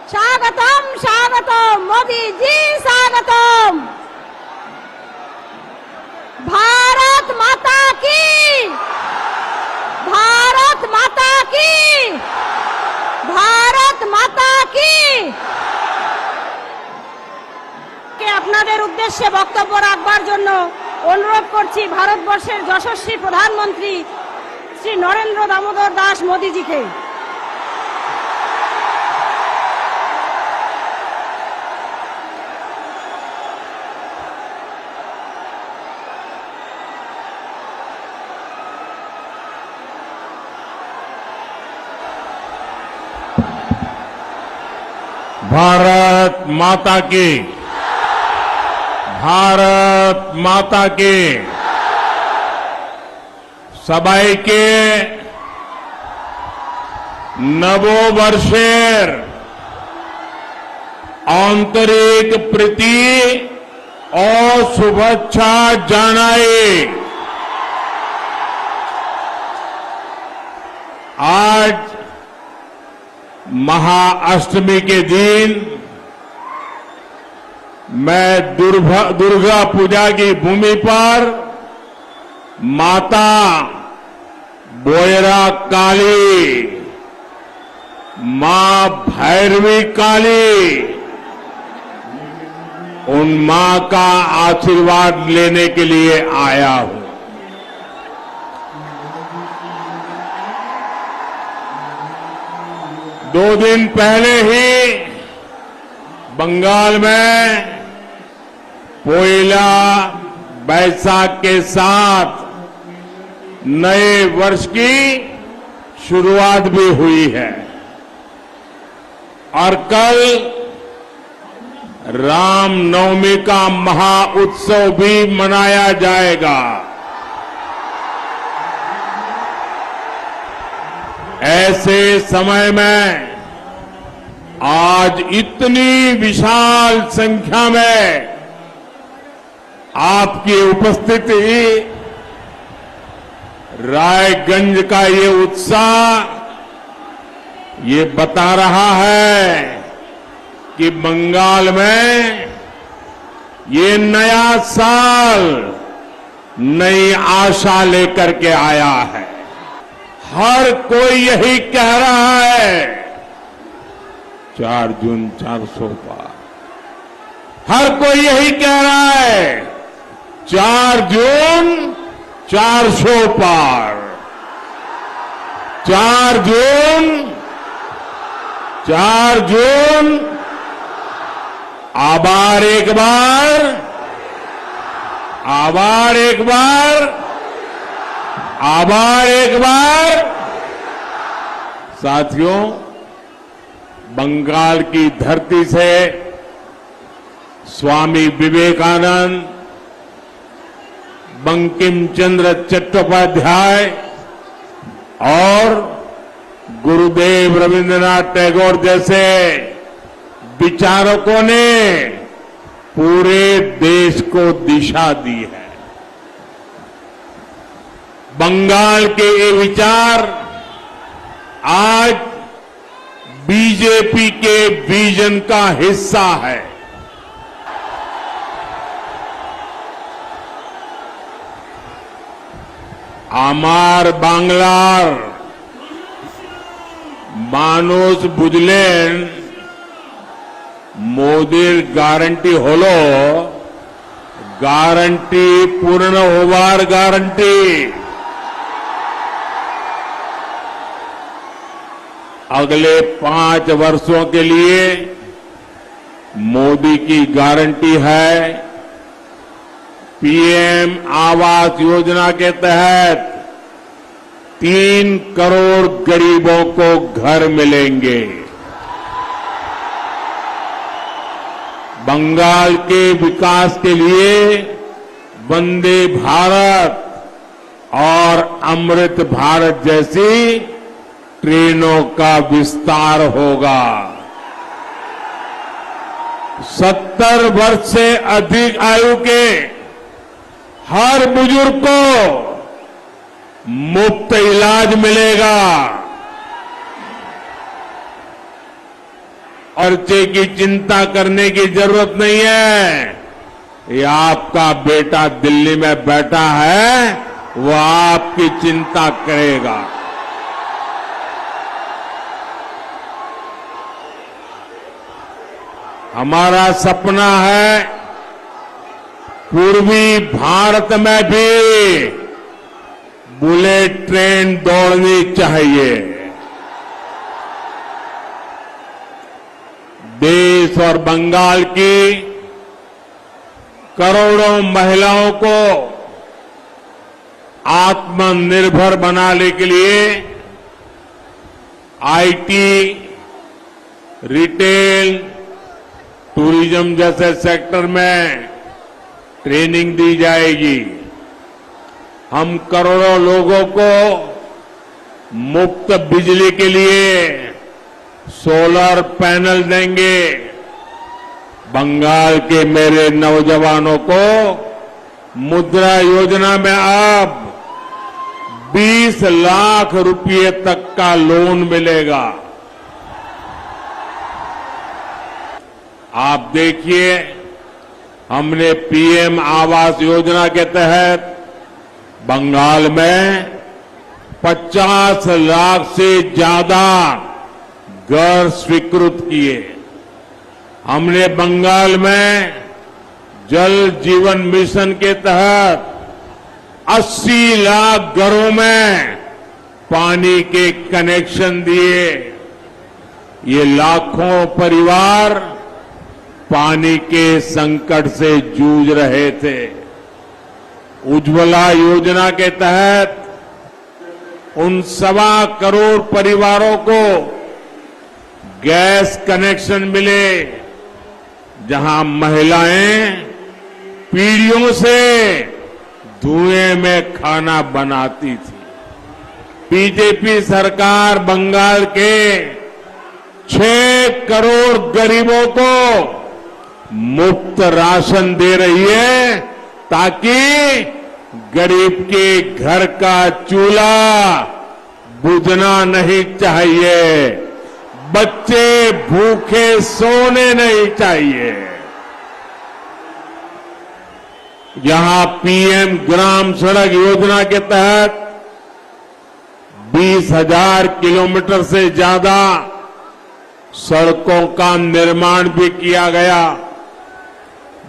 स्वागतम स्वागतम मोदी जी स्वागतम। भारत माता की, भारत माता की, भारत माता की। আপনাদের উদ্দেশ্যে বক্তব্য রাখবার জন্য অনুরোধ করছি ভারতবর্ষের যশস্বী প্রধানমন্ত্রী শ্রী নরেন্দ্র দামোদর দাস মোদীজিকে। भारत माता की, भारत माता की। सबाइके नववर्षेर आंतरिक प्रीति और शुभेच्छा जानाई। आज महाअष्टमी के दिन मैं दुर्गा पूजा की भूमि पर माता बोयरा काली, मां भैरवी काली, उन मां का आशीर्वाद लेने के लिए आया हूं। दो दिन पहले ही बंगाल में पोइला बैसाख के साथ नए वर्ष की शुरुआत भी हुई है और कल रामनवमी का महाउत्सव भी मनाया जाएगा। ऐसे समय में आज इतनी विशाल संख्या में आपकी उपस्थिति, रायगंज का ये उत्साह ये बता रहा है कि बंगाल में ये नया साल नई आशा लेकर के आया है। हर कोई यही कह रहा है 4 जून 400 पार। हर कोई यही कह रहा है 4 जून 400 पार। 4 जून, 4 जून। आभार एक बार, आभार एक बार, आभार एक बार। साथियों, बंगाल की धरती से स्वामी विवेकानंद, बंकिम चंद्र चट्टोपाध्याय और गुरुदेव रविंद्रनाथ टैगोर जैसे विचारकों ने पूरे देश को दिशा दी है। बंगाल के ये विचार आज बीजेपी के विजन का हिस्सा है। आमार बांग्लार मानुष बुझलेन मोदीर ग्यारंटी हलो ग्यारंटी पूर्ण होवार ग्यारंटी। अगले 5 वर्षों के लिए मोदी की गारंटी है पीएम आवास योजना के तहत 3 करोड़ गरीबों को घर मिलेंगे। बंगाल के विकास के लिए वंदे भारत और अमृत भारत जैसी ट्रेनों का विस्तार होगा। 70 वर्ष से अधिक आयु के हर बुजुर्ग को मुफ्त इलाज मिलेगा और खर्चे की चिंता करने की जरूरत नहीं है। ये आपका बेटा दिल्ली में बैठा है, वो आपकी चिंता करेगा। हमारा सपना है पूर्वी भारत में भी बुलेट ट्रेन दौड़नी चाहिए। देश और बंगाल की करोड़ों महिलाओं को आत्मनिर्भर बनाने के लिए आईटी, रिटेल, टूरिज्म जैसे सेक्टर में ट्रेनिंग दी जाएगी। हम करोड़ों लोगों को मुफ्त बिजली के लिए सोलर पैनल देंगे। बंगाल के मेरे नौजवानों को मुद्रा योजना में अब 20 लाख रुपए तक का लोन मिलेगा। आप देखिए, हमने पीएम आवास योजना के तहत बंगाल में 50 लाख से ज्यादा घर स्वीकृत किए। हमने बंगाल में जल जीवन मिशन के तहत 80 लाख घरों में पानी के कनेक्शन दिए। ये लाखों परिवार पानी के संकट से जूझ रहे थे। उज्ज्वला योजना के तहत उन 1.25 करोड़ परिवारों को गैस कनेक्शन मिले, जहां महिलाएं पीढ़ियों से धुएं में खाना बनाती थी। बीजेपी सरकार बंगाल के 6 करोड़ गरीबों को मुफ्त राशन दे रही है, ताकि गरीब के घर का चूल्हा बुझना नहीं चाहिए, बच्चे भूखे सोने नहीं चाहिए। यहां पीएम ग्राम सड़क योजना के तहत 20,000 किलोमीटर से ज्यादा सड़कों का निर्माण भी किया गया।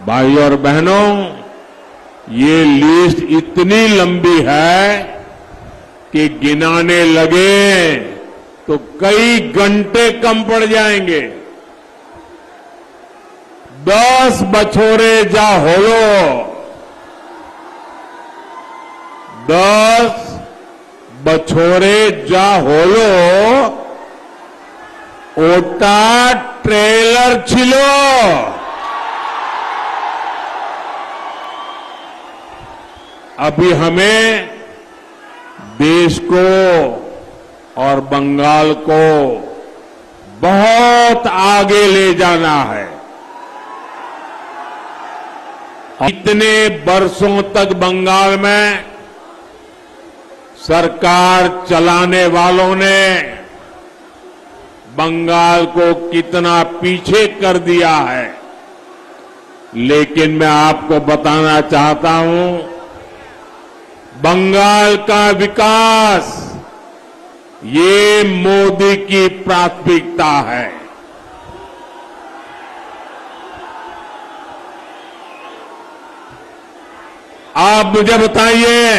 भाई और बहनों, ये लिस्ट इतनी लंबी है कि गिनाने लगे तो कई घंटे कम पड़ जाएंगे। 10 बछोरे जा होलो, 10 बछोरे जा होलो, ओटा ट्रेलर छिलो। अभी हमें देश को और बंगाल को बहुत आगे ले जाना है। इतने वर्षों तक बंगाल में सरकार चलाने वालों ने बंगाल को कितना पीछे कर दिया है, लेकिन मैं आपको बताना चाहता हूं, बंगाल का विकास ये मोदी की प्राथमिकता है। आप मुझे बताइए,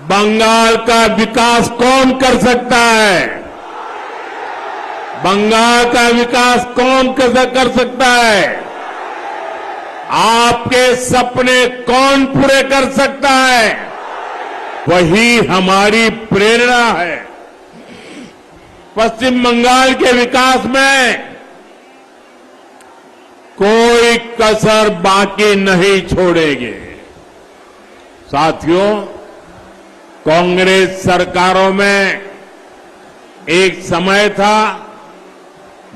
बंगाल का विकास कौन कर सकता है? बंगाल का विकास कौन कर सकता है? आपके सपने कौन पूरे कर सकता है? वही हमारी प्रेरणा है। पश्चिम बंगाल के विकास में कोई कसर बाकी नहीं छोड़ेंगे। साथियों, कांग्रेस सरकारों में एक समय था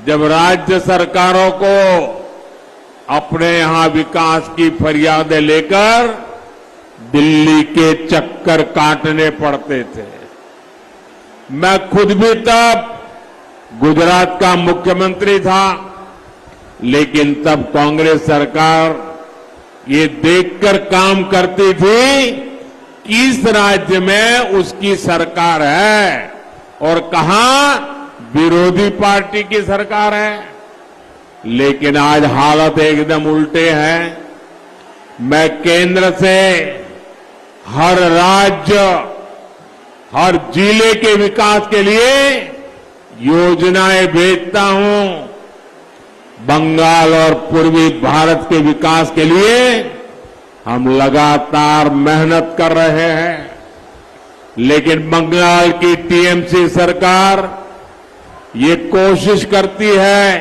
जब राज्य सरकारों को अपने यहां विकास की फरियादें लेकर दिल्ली के चक्कर काटने पड़ते थे। मैं खुद भी तब गुजरात का मुख्यमंत्री था। लेकिन तब कांग्रेस सरकार ये देखकर काम करती थी कि इस राज्य में उसकी सरकार है और कहां विरोधी पार्टी की सरकार है। लेकिन आज हालत एकदम उल्टे है। मैं केंद्र से हर राज्य, हर जिले के विकास के लिए योजनाएं भेजता हूं। बंगाल और पूर्वी भारत के विकास के लिए हम लगातार मेहनत कर रहे हैं। लेकिन बंगाल की टीएमसी सरकार ये कोशिश करती है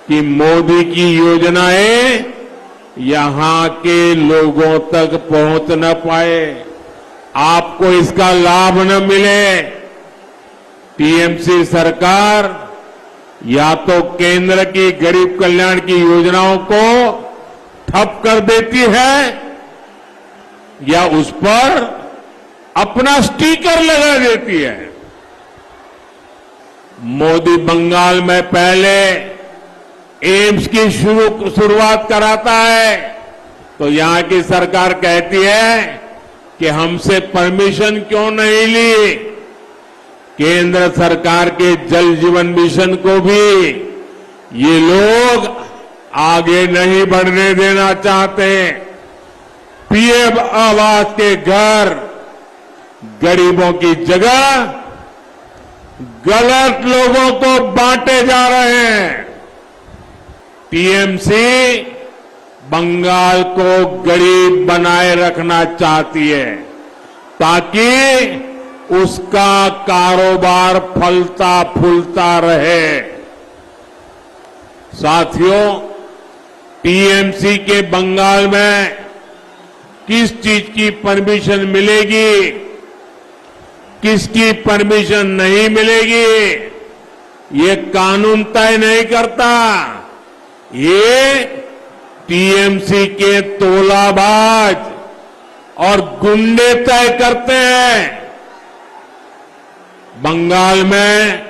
कि मोदी की योजनाएं यहां के लोगों तक पहुंच न पाए, आपको इसका लाभ न मिले। टीएमसी सरकार या तो केंद्र की गरीब कल्याण की योजनाओं को ठप कर देती है या उस पर अपना स्टिकर लगा देती है। मोदी बंगाल में पहले एम्स की शुरुआत कराता है तो यहां की सरकार कहती है कि हमसे परमिशन क्यों नहीं ली। केंद्र सरकार के जल जीवन मिशन को भी ये लोग आगे नहीं बढ़ने देना चाहते। पीएम आवास के घर गरीबों की जगह गलत लोगों को बांटे जा रहे हैं। टीएमसी बंगाल को गरीब बनाए रखना चाहती है ताकि उसका कारोबार फलता फूलता रहे। साथियों, टीएमसी के बंगाल में किस चीज की परमिशन मिलेगी, किसकी परमिशन नहीं मिलेगी, ये कानून तय नहीं करता। ये टीएमसी के तोलाबाज और गुंडे तय करते हैं। बंगाल में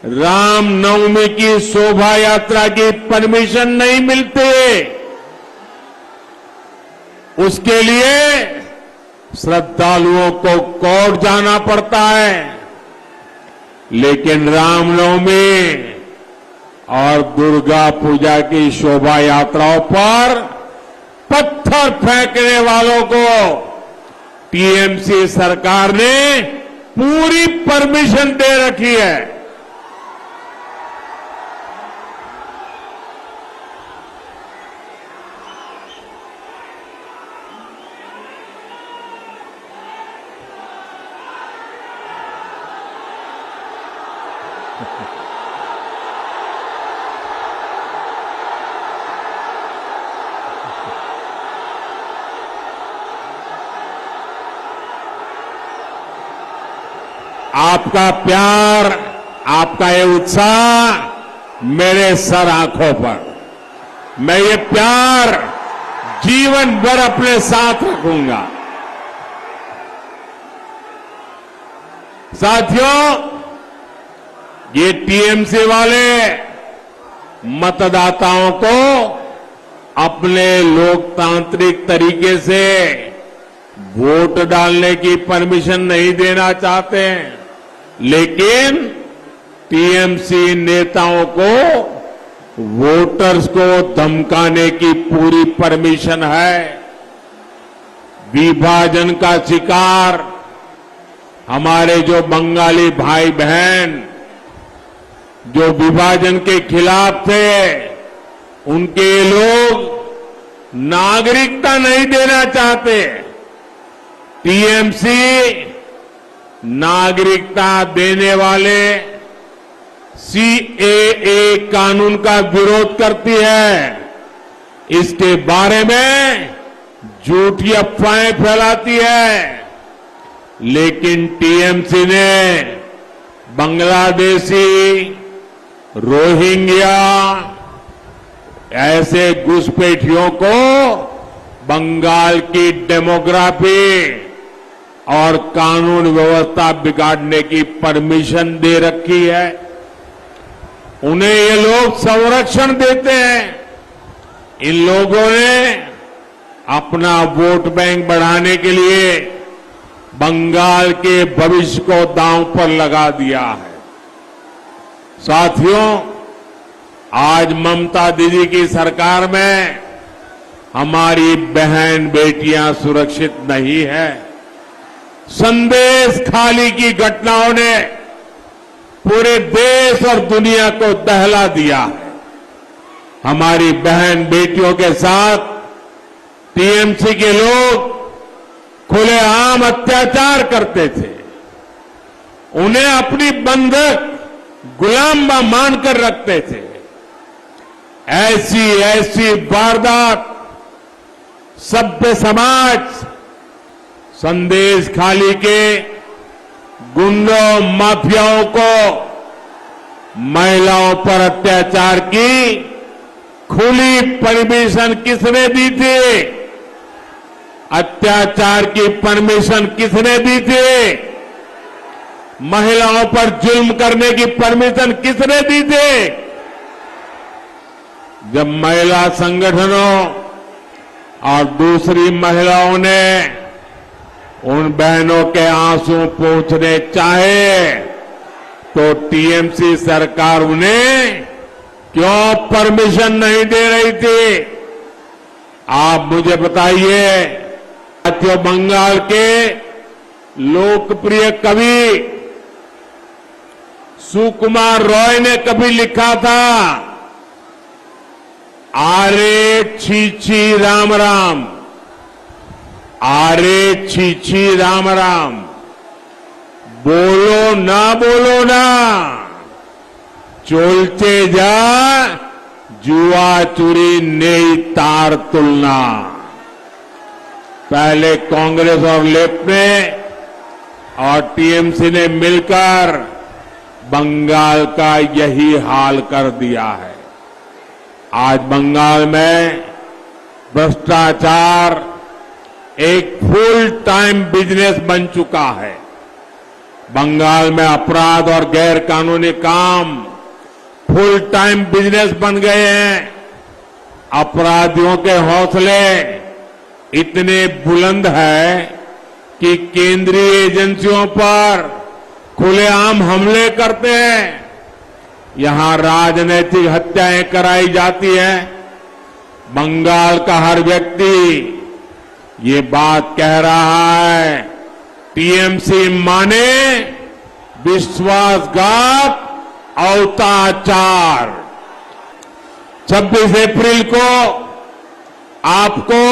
रामनवमी की शोभा यात्रा की परमिशन नहीं मिलती। उसके लिए श्रद्धालुओं को कोर्ट जाना पड़ता है। लेकिन रामनवमी और दुर्गा पूजा की शोभा यात्राओं पर पत्थर फेंकने वालों को टीएमसी सरकार ने पूरी परमिशन दे रखी है। आपका प्यार, आपका ये उत्साह मेरे सर आंखों पर, मैं ये प्यार जीवन भर अपने साथ रखूंगा। साथियों, ये टीएमसी वाले मतदाताओं को अपने लोकतांत्रिक तरीके से वोट डालने की परमिशन नहीं देना चाहते हैं। लेकिन टीएमसी नेताओं को वोटर्स को धमकाने की पूरी परमिशन है। विभाजन का शिकार हमारे जो बंगाली भाई बहन जो विभाजन के खिलाफ थे, उनके लोग नागरिकता नहीं देना चाहते। टीएमसी नागरिकता देने वाले सीएए कानून का विरोध करती है। इसके बारे में झूठी अफवाहें फैलाती है। लेकिन टीएमसी ने बांग्लादेशी, रोहिंग्या ऐसे घुसपैठियों को बंगाल की डेमोग्राफी और कानून व्यवस्था बिगाड़ने की परमिशन दे रखी है। उन्हें ये लोग लोग संरक्षण देते हैं। इन लोगों ने अपना वोट बैंक बढ़ाने के लिए बंगाल के भविष्य को दांव पर लगा दिया है। साथियों, आज ममता दीदी की सरकार में हमारी बहन बेटियां सुरक्षित नहीं है। संदेश खाली की घटनाओं ने पूरे देश और दुनिया को दहला दिया है। हमारी बहन बेटियों के साथ टीएमसी के लोग खुलेआम अत्याचार करते थे। उन्हें अपनी बंधक गुलाम मानकर रखते थे। ऐसी वारदात सभ्य समाज संदेश खाली के गुंडों माफियाओं को महिलाओं पर अत्याचार की खुली परमिशन किसने दी थी? अत्याचार की परमिशन किसने दी थी? महिलाओं पर जुल्म करने की परमिशन किसने दी थी? जब महिला संगठनों और दूसरी महिलाओं ने उन बहनों के आंसू पोंछने चाहे तो टीएमसी सरकार उन्हें क्यों परमिशन नहीं दे रही थी? आप मुझे बताइए। साथियों, बंगाल के लोकप्रिय कवि सुकुमार रॉय ने कभी लिखा था, आरे छी राम राम, आरे छी राम राम, बोलो ना चोलचे जा जुआ चुरी नेई तार तुलना। पहले कांग्रेस और लेफ्ट ने और टीएमसी ने मिलकर बंगाल का यही हाल कर दिया है। आज बंगाल में भ्रष्टाचार एक फुल टाइम बिजनेस बन चुका है। बंगाल में अपराध और गैर कानूनी काम फुल टाइम बिजनेस बन गए हैं। अपराधियों के हौसले इतने बुलंद है कि केंद्रीय एजेंसियों पर खुलेआम हमले करते हैं। यहां राजनीतिक हत्याएं कराई जाती हैं। बंगाल का हर व्यक्ति ये बात कह रहा है, टीएमसी माने विश्वासघात, अत्याचार। 26 अप्रैल को आपको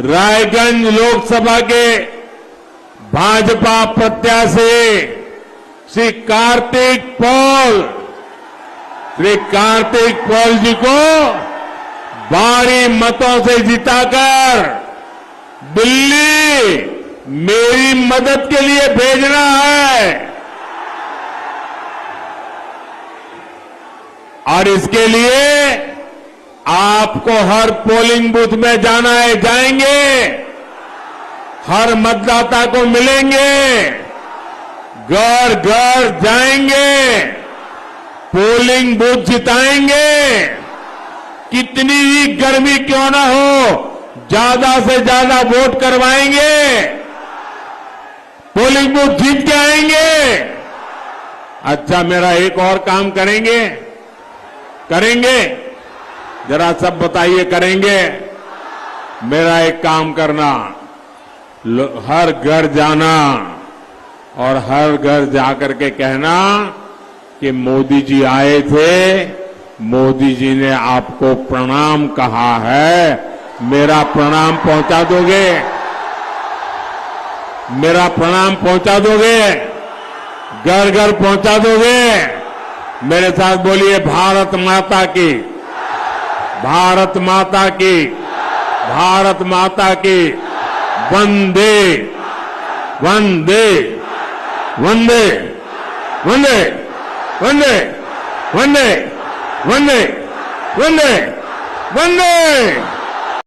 रायगंज लोकसभा के भाजपा प्रत्याशी श्री कार्तिक पॉल जी को भारी मतों से जिताकर दिल्ली मेरी मदद के लिए भेजना है। और इसके लिए आपको हर पोलिंग बूथ में जाना है, जाएंगे, हर मतदाता को मिलेंगे, घर घर जाएंगे, पोलिंग बूथ जिताएंगे। कितनी ही गर्मी क्यों ना हो, ज्यादा से ज्यादा वोट करवाएंगे, पोलिंग बूथ जीत के आएंगे। अच्छा, मेरा एक और काम करेंगे जरा सब बताइए, करेंगे? मेरा एक काम करना, हर घर जाना और हर घर जाकर के कहना कि मोदी जी आए थे, मोदी जी ने आपको प्रणाम कहा है, मेरा प्रणाम पहुंचा दोगे? मेरा प्रणाम पहुंचा दोगे? घर घर पहुंचा दोगे? मेरे साथ बोलिए, भारत माता की, भारत माता की, भारत माता की, वंदे वंदे वंदे वंदे वंदे वंदे वंदे वंदे वंदे।